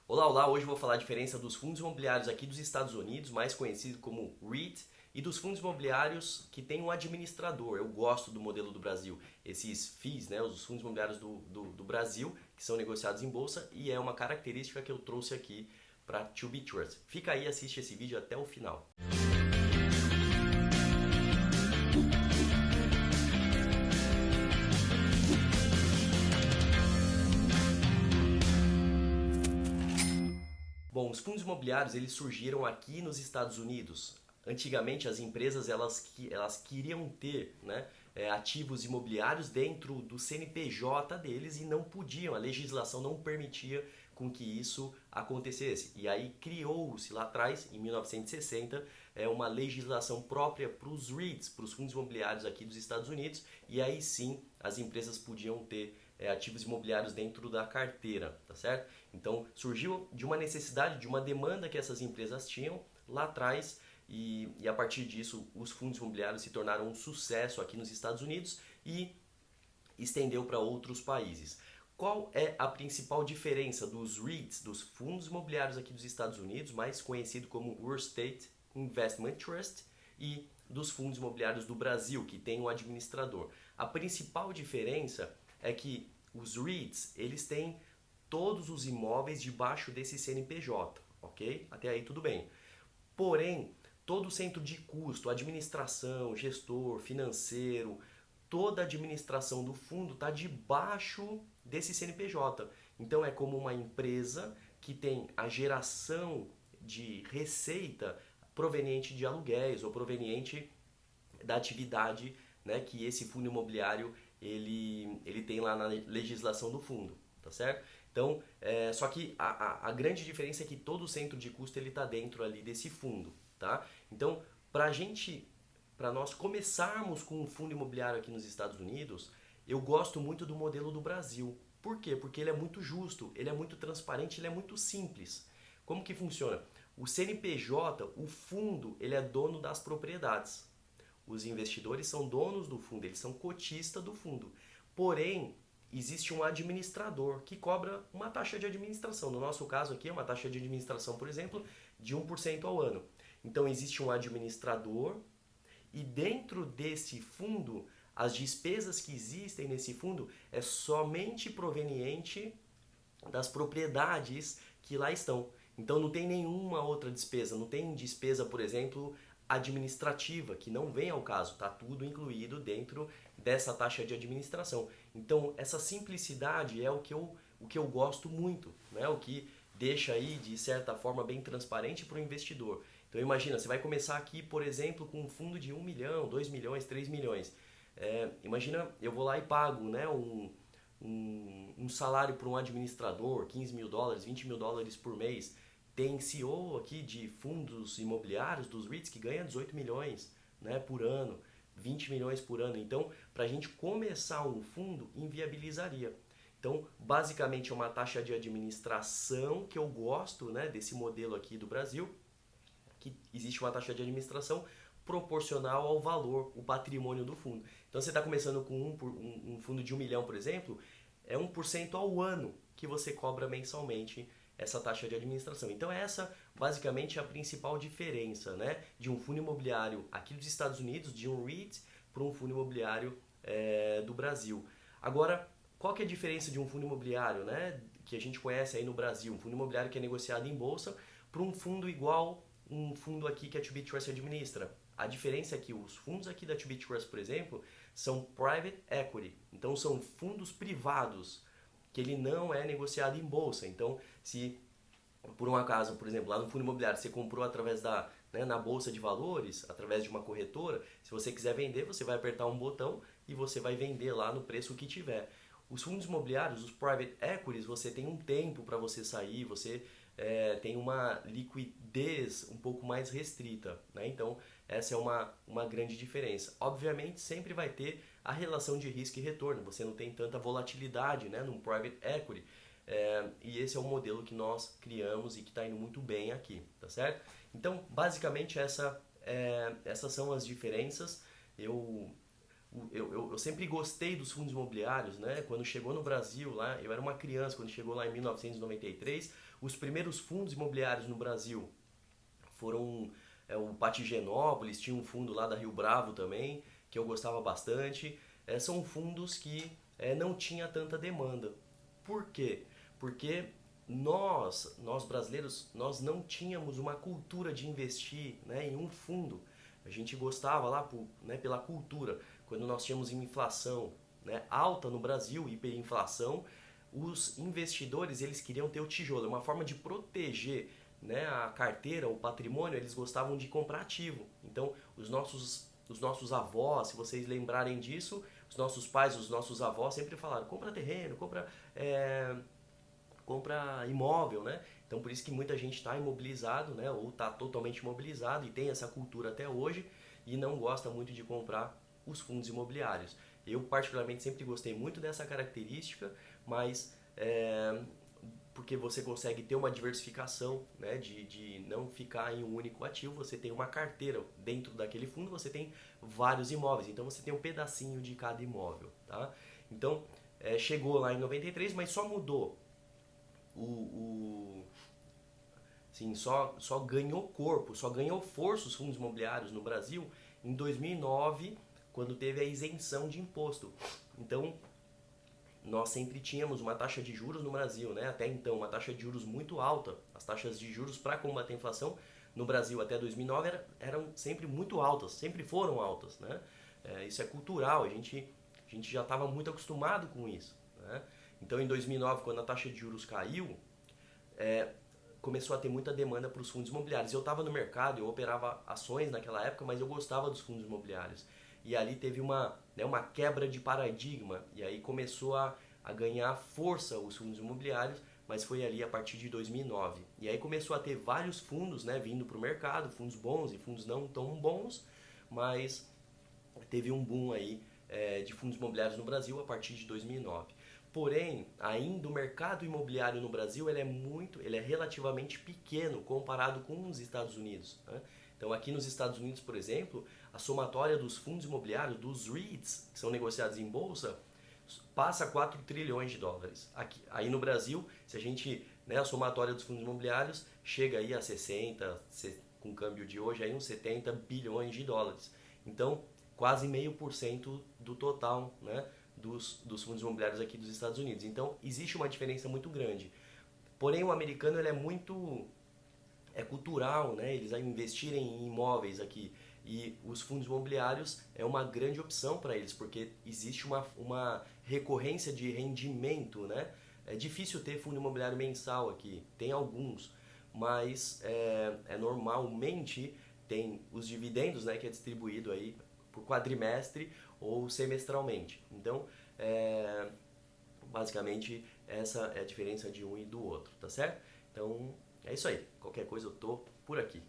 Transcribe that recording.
Olá, olá! Hoje eu vou falar a diferença dos fundos imobiliários aqui dos Estados Unidos, mais conhecido como REIT, e dos fundos imobiliários que tem um administrador. Eu gosto do modelo do Brasil. Esses FIIs, né, os fundos imobiliários do Brasil, que são negociados em bolsa, e é uma característica que eu trouxe aqui para To Be Trust. Fica aí e assiste esse vídeo até o final. Bom, os fundos imobiliários eles surgiram aqui nos Estados Unidos. Antigamente as empresas elas queriam ter, né, ativos imobiliários dentro do CNPJ deles e não podiam, a legislação não permitia com que isso acontecesse. E aí criou-se lá atrás, em 1960, uma legislação própria para os REITs, para os fundos imobiliários aqui dos Estados Unidos, e aí sim as empresas podiam ter ativos imobiliários dentro da carteira, tá certo? Então surgiu de uma necessidade, de uma demanda que essas empresas tinham lá atrás e a partir disso os fundos imobiliários se tornaram um sucesso aqui nos Estados Unidos e estendeu para outros países. Qual é a principal diferença dos REITs, dos fundos imobiliários aqui dos Estados Unidos, mais conhecido como Real Estate Investment Trust, e dos fundos imobiliários do Brasil, que tem um administrador? A principal diferença é que os REITs, eles têm todos os imóveis debaixo desse CNPJ, ok? Até aí tudo bem. Porém, todo o centro de custo, administração, gestor, financeiro, toda a administração do fundo está debaixo desse CNPJ. Então é como uma empresa que tem a geração de receita proveniente de aluguéis ou proveniente da atividade, né, que esse fundo imobiliário ele tem lá na legislação do fundo, tá certo? Então, só que a grande diferença é que todo o centro de custo ele está dentro ali desse fundo, tá? Então, para nós começarmos com um fundo imobiliário aqui nos Estados Unidos, eu gosto muito do modelo do Brasil. Por quê? Porque ele é muito justo, ele é muito transparente, ele é muito simples. Como que funciona? O CNPJ, o fundo, ele é dono das propriedades. Os investidores são donos do fundo, eles são cotistas do fundo. Porém, existe um administrador que cobra uma taxa de administração. No nosso caso aqui é uma taxa de administração, por exemplo, de 1% ao ano. Então existe um administrador e dentro desse fundo, as despesas que existem nesse fundo é somente proveniente das propriedades que lá estão. Então não tem nenhuma outra despesa, não tem despesa, por exemplo, administrativa, que não vem ao caso, está tudo incluído dentro dessa taxa de administração. Então essa simplicidade é o que eu gosto muito, né? O que deixa aí de certa forma bem transparente para o investidor. Então imagina, você vai começar aqui, por exemplo, com um fundo de 1 milhão, 2 milhões, 3 milhões. Imagina, eu vou lá e pago, né, um salário para um administrador, 15 mil dólares, 20 mil dólares por mês. Tem CEO aqui de fundos imobiliários, dos REITs, que ganha 18 milhões, né, por ano, 20 milhões por ano. Então, para a gente começar um fundo, inviabilizaria. Então, basicamente é uma taxa de administração que eu gosto, né, desse modelo aqui do Brasil, que existe uma taxa de administração proporcional ao valor, o patrimônio do fundo. Então você está começando com um fundo de 1 milhão, por exemplo, é 1% ao ano que você cobra mensalmente essa taxa de administração. Então essa basicamente é a principal diferença, né, de um fundo imobiliário aqui dos Estados Unidos, de um REIT, para um fundo imobiliário do Brasil. Agora, qual que é a diferença de um fundo imobiliário, né, que a gente conhece aí no Brasil, um fundo imobiliário que é negociado em bolsa, para um fundo igual um fundo aqui que a To Be Trust administra? A diferença é que os fundos aqui da To Be Trust, por exemplo, são private equity, então são fundos privados, que ele não é negociado em bolsa. Então, se por um acaso, por exemplo, lá no fundo imobiliário você comprou através na bolsa de valores, através de uma corretora, se você quiser vender, você vai apertar um botão e você vai vender lá no preço que tiver. Os fundos imobiliários, os private equities, você tem um tempo para você sair, você tem uma liquidez um pouco mais restrita, né? Então essa é uma grande diferença. Obviamente sempre vai ter a relação de risco e retorno, você não tem tanta volatilidade, né, num private equity, e esse é o modelo que nós criamos e que está indo muito bem aqui, tá certo? Então basicamente essas são as diferenças. Eu eu sempre gostei dos fundos imobiliários, né? Quando chegou no Brasil, lá, eu era uma criança, quando chegou lá em 1993, os primeiros fundos imobiliários no Brasil foram o Patigenópolis, tinha um fundo lá da Rio Bravo também, que eu gostava bastante. São fundos que não tinha tanta demanda. Por quê? Porque nós brasileiros, nós não tínhamos uma cultura de investir, né, em um fundo. A gente gostava lá né, pela cultura. Quando nós tínhamos inflação, né, alta no Brasil, hiperinflação, os investidores eles queriam ter o tijolo, uma forma de proteger, né, a carteira, o patrimônio. Eles gostavam de comprar ativo. Então, os nossos avós, se vocês lembrarem disso, os nossos pais, os nossos avós sempre falaram: compra terreno, compra imóvel, né? Então por isso que muita gente está imobilizado, né? Ou está totalmente imobilizado e tem essa cultura até hoje e não gosta muito de comprar os fundos imobiliários. Eu particularmente sempre gostei muito dessa característica, mas porque você consegue ter uma diversificação, né? De não ficar em um único ativo. Você tem uma carteira dentro daquele fundo, você tem vários imóveis, então você tem um pedacinho de cada imóvel, tá? Então chegou lá em 93, mas só mudou sim, só ganhou corpo, só ganhou força os fundos imobiliários no Brasil em 2009, quando teve a isenção de imposto. Então, nós sempre tínhamos uma taxa de juros no Brasil, né? Até então, uma taxa de juros muito alta. As taxas de juros para combater a inflação no Brasil até 2009 eram sempre muito altas, sempre foram altas, né? Isso é cultural, a gente já estava muito acostumado com isso, né? Então, em 2009, quando a taxa de juros caiu, começou a ter muita demanda para os fundos imobiliários. Eu estava no mercado, eu operava ações naquela época, mas eu gostava dos fundos imobiliários. E ali teve uma quebra de paradigma, e aí começou a ganhar força os fundos imobiliários, mas foi ali a partir de 2009. E aí começou a ter vários fundos, né, vindo para o mercado, fundos bons e fundos não tão bons, mas teve um boom aí de fundos imobiliários no Brasil a partir de 2009. Porém, ainda o mercado imobiliário no Brasil ele é relativamente pequeno comparado com os Estados Unidos, né? Então aqui nos Estados Unidos, por exemplo, a somatória dos fundos imobiliários, dos REITs, que são negociados em bolsa, passa 4 trilhões de dólares. Aí no Brasil, se a gente, né, a somatória dos fundos imobiliários chega aí a 60, com o câmbio de hoje, aí uns 70 bilhões de dólares. Então, quase 0,5% do total, né, dos fundos imobiliários aqui dos Estados Unidos. Então, existe uma diferença muito grande. Porém, o americano ele é cultural, né? Eles investirem em imóveis aqui. E os fundos imobiliários é uma grande opção para eles, porque existe uma recorrência de rendimento, né? É difícil ter fundo imobiliário mensal aqui, tem alguns, mas normalmente tem os dividendos, né, que é distribuído aí por quadrimestre ou semestralmente. Então, basicamente, essa é a diferença de um e do outro, tá certo? Então, é isso aí. Qualquer coisa eu tô por aqui.